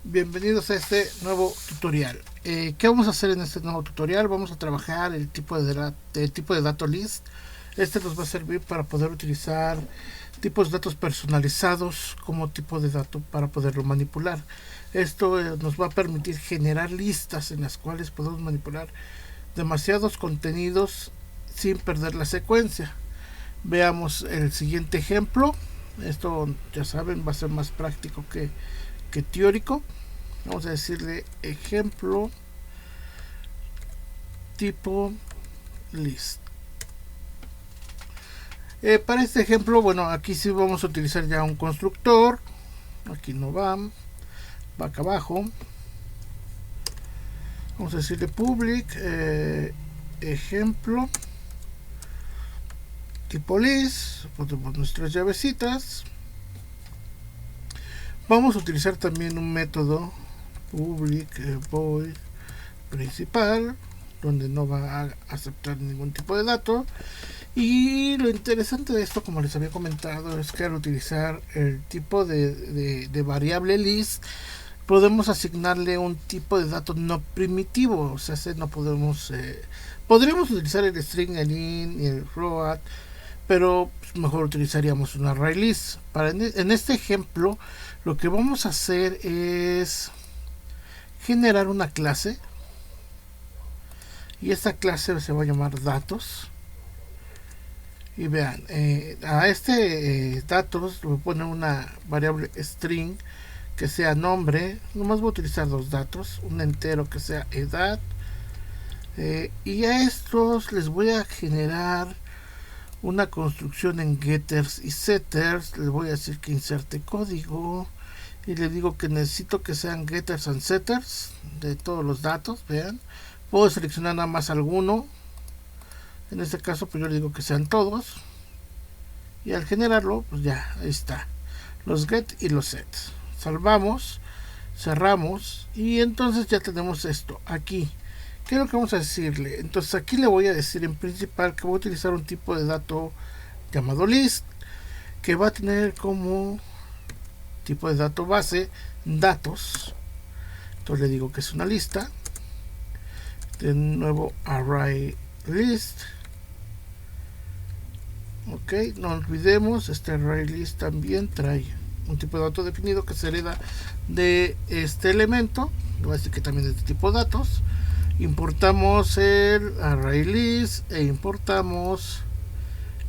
Bienvenidos a este nuevo tutorial. ¿Qué vamos a hacer en este nuevo tutorial? Vamos a trabajar el tipo de dato list. Este nos va a servir para poder utilizar tipos de datos personalizados como tipo de dato para poderlo manipular. Esto nos va a permitir generar listas en las cuales podemos manipular demasiados contenidos sin perder la secuencia. Veamos el siguiente ejemplo. Esto, ya saben, va a ser más práctico que teórico. Vamos a decirle ejemplo tipo list. Para este ejemplo, bueno, aquí sí vamos a utilizar ya un constructor. Aquí no va acá abajo. Vamos a decirle public ejemplo tipo list. Ponemos nuestras llavecitas. Vamos a utilizar también un método public void principal, donde no va a aceptar ningún tipo de dato. Y lo interesante de esto, como les había comentado, es que al utilizar el tipo de variable list podemos asignarle un tipo de dato no primitivo. O sea, no podemos podríamos utilizar el string, el in y el float, pero mejor utilizaríamos un array list. En este ejemplo lo que vamos a hacer es generar una clase, y esta clase se va a llamar datos. Y vean, a este datos le voy a poner una variable string que sea nombre. Nomás voy a utilizar dos datos, un entero que sea edad, y a estos les voy a generar una construcción en getters y setters. Les voy a decir que inserte código y le digo que necesito que sean getters and setters de todos los datos. Vean, puedo seleccionar nada más alguno. En este caso pues yo le digo que sean todos, y al generarlo pues ya ahí está, los get y los set. Salvamos, cerramos, y entonces ya tenemos esto aquí. ¿Qué es lo que vamos a decirle? Entonces aquí le voy a decir en principal que voy a utilizar un tipo de dato llamado list, que va a tener como tipo de dato base datos. Entonces le digo que es una lista. De nuevo array list. Ok, no olvidemos, este array list también trae un tipo de dato definido que se hereda de este elemento. Le voy a decir que también es de tipo datos. Importamos el array list e importamos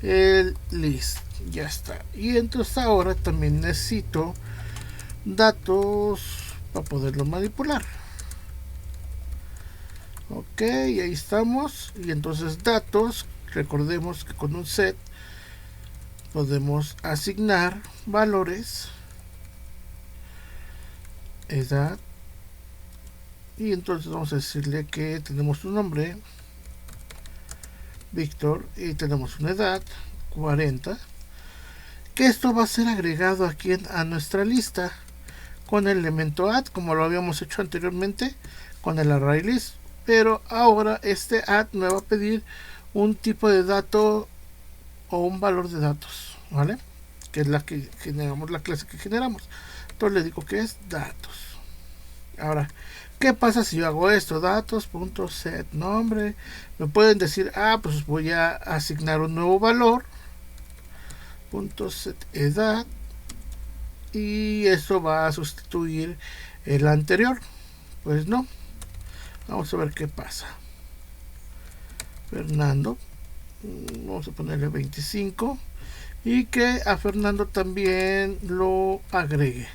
el list. Ya está. Y entonces ahora también necesito datos para poderlo manipular. Ok, ahí estamos. Y entonces datos, recordemos que con un set podemos asignar valores, edad, y entonces vamos a decirle que tenemos un nombre, Víctor, y tenemos una edad, 40, que esto va a ser agregado aquí a nuestra lista con el elemento add, como lo habíamos hecho anteriormente con el array list. Pero ahora este add me va a pedir un tipo de dato o un valor de datos, ¿vale? Que es la que generamos, la clase que generamos. Entonces le digo que es datos. Ahora, ¿qué pasa si yo hago esto? Datos.set nombre. Me pueden decir, pues voy a asignar un nuevo valor. .set edad. Y eso va a sustituir el anterior. Pues no. Vamos a ver qué pasa. Fernando. Vamos a ponerle 25. Y que a Fernando también lo agregue.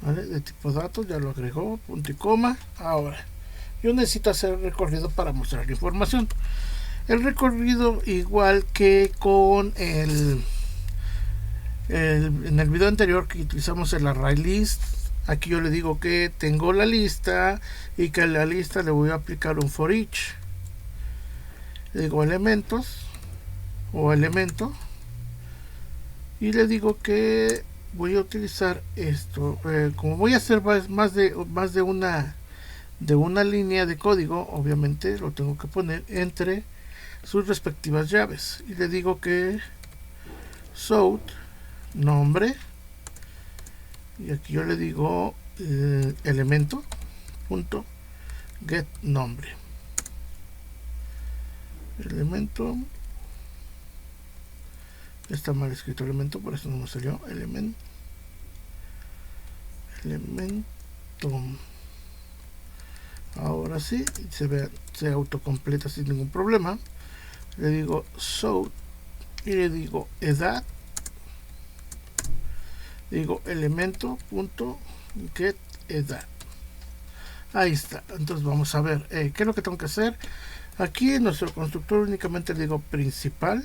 ¿Vale? De tipo datos, ya lo agregó, punto y coma. Ahora, yo necesito hacer el recorrido para mostrar la información. El recorrido, igual que con en el video anterior que utilizamos el array list, aquí yo le digo que tengo la lista y que a la lista le voy a aplicar un for each. Le digo elementos o elemento, y le digo que voy a utilizar esto. Como voy a hacer más de una línea de código, obviamente lo tengo que poner entre sus respectivas llaves, y le digo que south nombre, y aquí yo le digo elemento punto get nombre. Elemento, está mal escrito elemento, por eso no me salió. Elemento. Ahora sí, se autocompleta sin ningún problema. Le digo show y le digo edad. Digo elemento punto get edad. Ahí está. Entonces vamos a ver qué es lo que tengo que hacer. Aquí en nuestro constructor únicamente le digo principal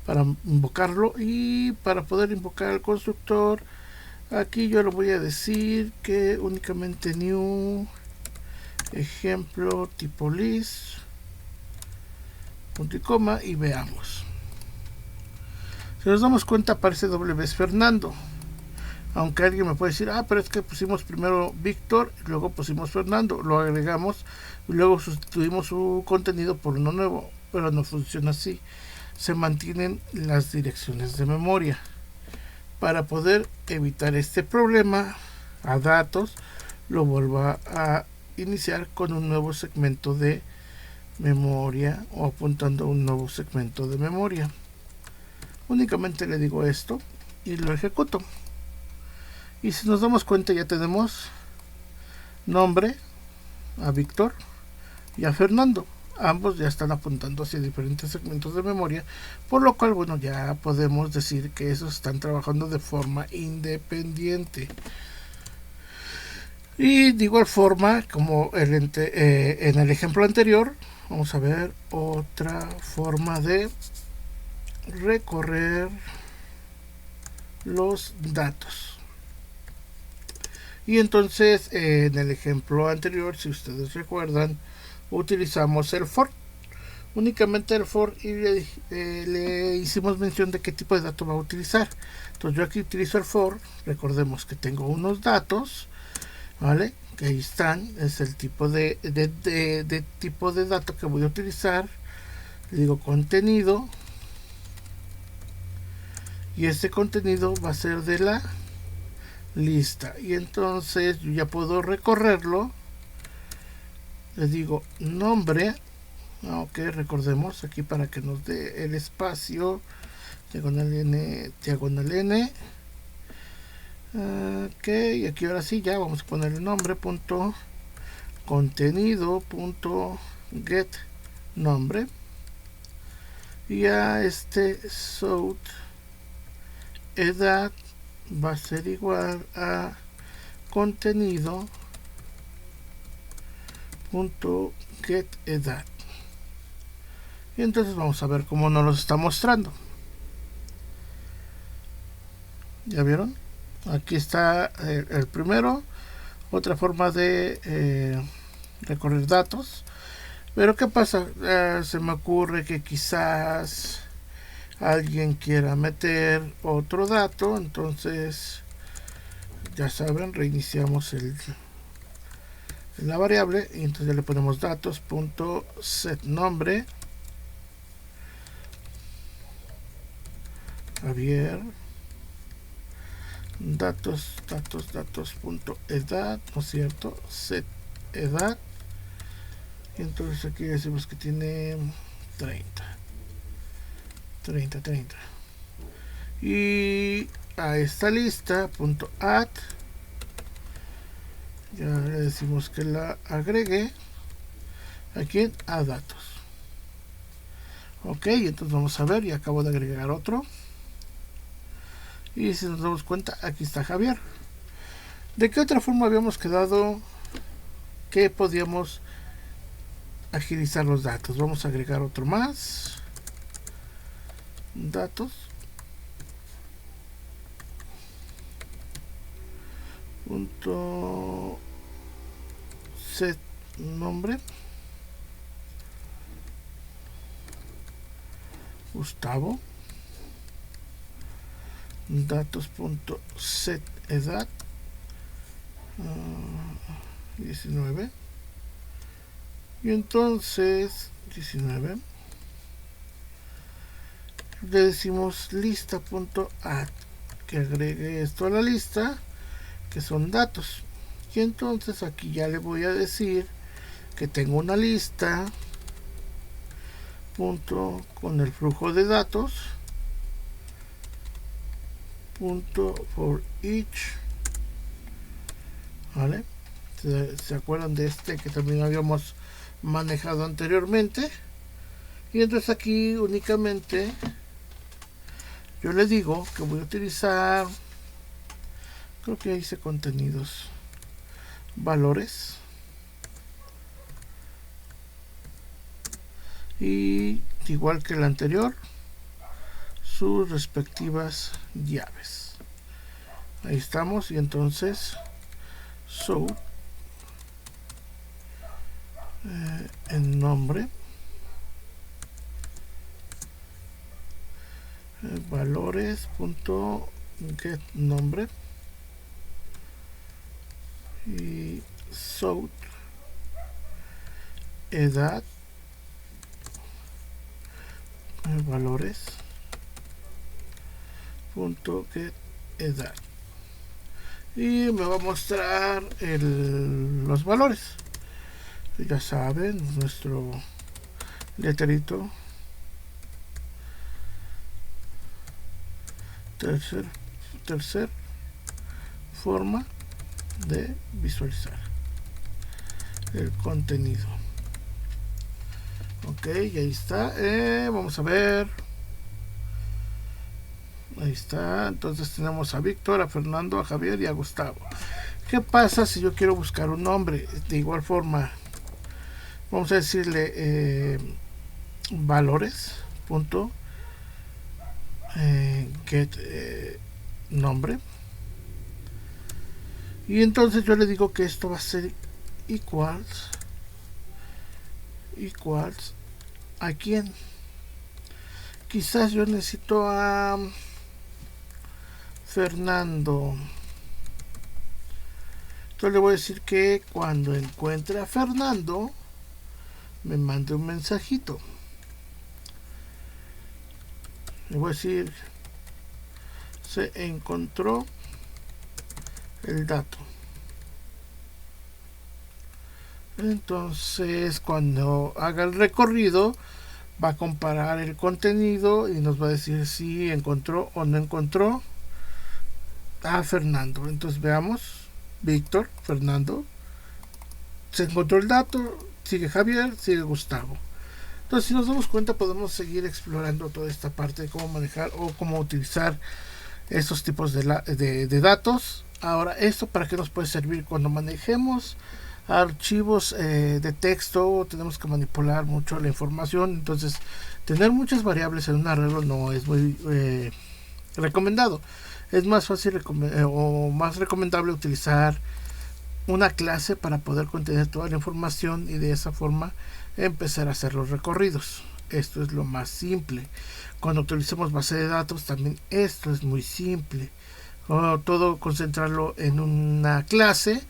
para invocarlo, y para poder invocar al constructor aquí yo le voy a decir que únicamente new ejemplo tipo list punto y coma, y veamos. Si nos damos cuenta aparece doble vez Fernando, aunque alguien me puede decir, pero es que pusimos primero Víctor y luego pusimos Fernando, lo agregamos y luego sustituimos su contenido por uno nuevo, pero no funciona así. Se mantienen las direcciones de memoria. Para poder evitar este problema, a datos lo vuelvo a iniciar con un nuevo segmento de memoria, o apuntando a un nuevo segmento de memoria. Únicamente le digo esto y lo ejecuto. Y si nos damos cuenta, ya tenemos nombre a Víctor y a Fernando. Ambos ya están apuntando hacia diferentes segmentos de memoria, por lo cual, bueno, ya podemos decir que esos están trabajando de forma independiente. Y de igual forma, como en el ejemplo anterior, vamos a ver otra forma de recorrer los datos. Y entonces, en el ejemplo anterior, si ustedes recuerdan, utilizamos el for. Únicamente el for, y le hicimos mención de qué tipo de dato va a utilizar. Entonces yo aquí utilizo el for. Recordemos que tengo unos datos, ¿vale? Que ahí están. Es el tipo de tipo de dato que voy a utilizar. Le digo contenido, y este contenido va a ser de la lista, y entonces yo ya puedo recorrerlo. Les digo nombre. Ok, recordemos aquí para que nos dé el espacio, diagonal n, diagonal n. Ok, y aquí ahora sí ya vamos a poner el nombre punto contenido punto get nombre, y a show edad va a ser igual a contenido punto get edad. Y entonces vamos a ver cómo nos lo está mostrando. ¿Ya vieron? Aquí está el primero. Otra forma de recorrer datos. Pero ¿qué pasa? Se me ocurre que quizás alguien quiera meter otro dato. Entonces, ya saben, reiniciamos la variable. Y entonces le ponemos datos.set nombre. Javier, datos.edad, ¿no es cierto? Set edad. Y entonces aquí decimos que tiene 30. Y a esta lista, .add, ya le decimos que la agregue aquí en a datos. Ok, entonces vamos a ver, y acabo de agregar otro. Y si nos damos cuenta, aquí está Javier. ¿De qué otra forma habíamos quedado que podíamos agilizar los datos? Vamos a agregar otro más. Datos. Punto set nombre. Gustavo. Datos.set edad 19, y entonces 19 le decimos lista.add, que agregue esto a la lista, que son datos. Y entonces aquí ya le voy a decir que tengo una lista punto con el flujo de datos punto for each, ¿vale? ¿Se acuerdan de este que también habíamos manejado anteriormente? Y entonces aquí únicamente yo le digo que voy a utilizar, creo que hice contenidos, valores, y igual que el anterior, sus respectivas llaves. Ahí estamos. Y entonces so en nombre, valores punto get nombre, y so edad, valores punto get edad, y me va a mostrar los valores. Ya saben, nuestro letrerito, tercer forma de visualizar el contenido. Ok, y ahí está. Vamos a ver. Ahí está. Entonces tenemos a Víctor, a Fernando, a Javier y a Gustavo. ¿Qué pasa si yo quiero buscar un nombre? De igual forma, vamos a decirle valores punto get nombre, y entonces yo le digo que esto va a ser equals a quién. Quizás yo necesito a Fernando, entonces le voy a decir que cuando encuentre a Fernando me mande un mensajito. Le voy a decir se encontró el dato. Entonces cuando haga el recorrido va a comparar el contenido y nos va a decir si encontró o no encontró a Fernando. Entonces veamos, Víctor, Fernando, se encontró el dato, sigue Javier, sigue Gustavo. Entonces si nos damos cuenta podemos seguir explorando toda esta parte de cómo manejar o cómo utilizar estos tipos de datos. Ahora, ¿esto para qué nos puede servir? Cuando manejemos archivos de texto, tenemos que manipular mucho la información. Entonces tener muchas variables en un arreglo no es muy recomendado. Es más fácil o más recomendable utilizar una clase para poder contener toda la información y de esa forma empezar a hacer los recorridos. Esto es lo más simple. Cuando utilicemos base de datos también esto es muy simple. Todo concentrarlo en una clase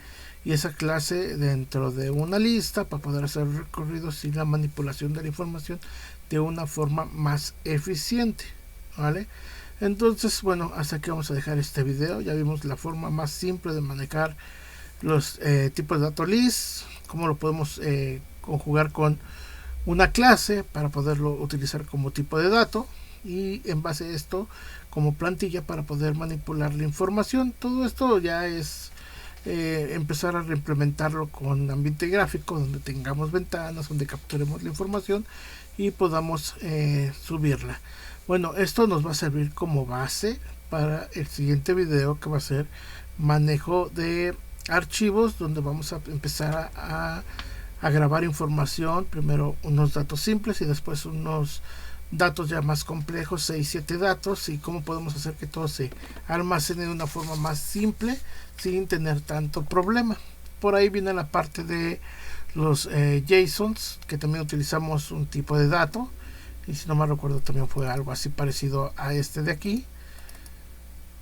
y esa clase dentro de una lista para poder hacer recorridos y la manipulación de la información de una forma más eficiente, ¿vale? Entonces, bueno, hasta aquí vamos a dejar este video. Ya vimos la forma más simple de manejar los tipos de datos list, cómo lo podemos conjugar con una clase para poderlo utilizar como tipo de dato, y en base a esto como plantilla para poder manipular la información. Todo esto ya es empezar a reimplementarlo con ambiente gráfico, donde tengamos ventanas, donde capturemos la información y podamos subirla. Bueno, esto nos va a servir como base para el siguiente video, que va a ser manejo de archivos, donde vamos a empezar a grabar información, primero unos datos simples y después unos datos ya más complejos, 6-7 datos, y cómo podemos hacer que todo se almacene de una forma más simple sin tener tanto problema. Por ahí viene la parte de los JSONs, que también utilizamos un tipo de dato, y si no me recuerdo también fue algo así parecido a este de aquí.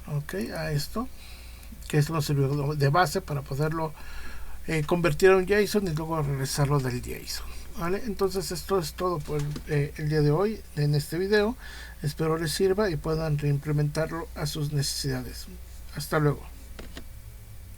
Ok, a esto, que esto nos sirvió de base para poderlo convertir a un JSON y luego regresarlo del JSON, ¿vale? Entonces esto es todo por el día de hoy en este video. Espero les sirva y puedan reimplementarlo a sus necesidades. Hasta luego.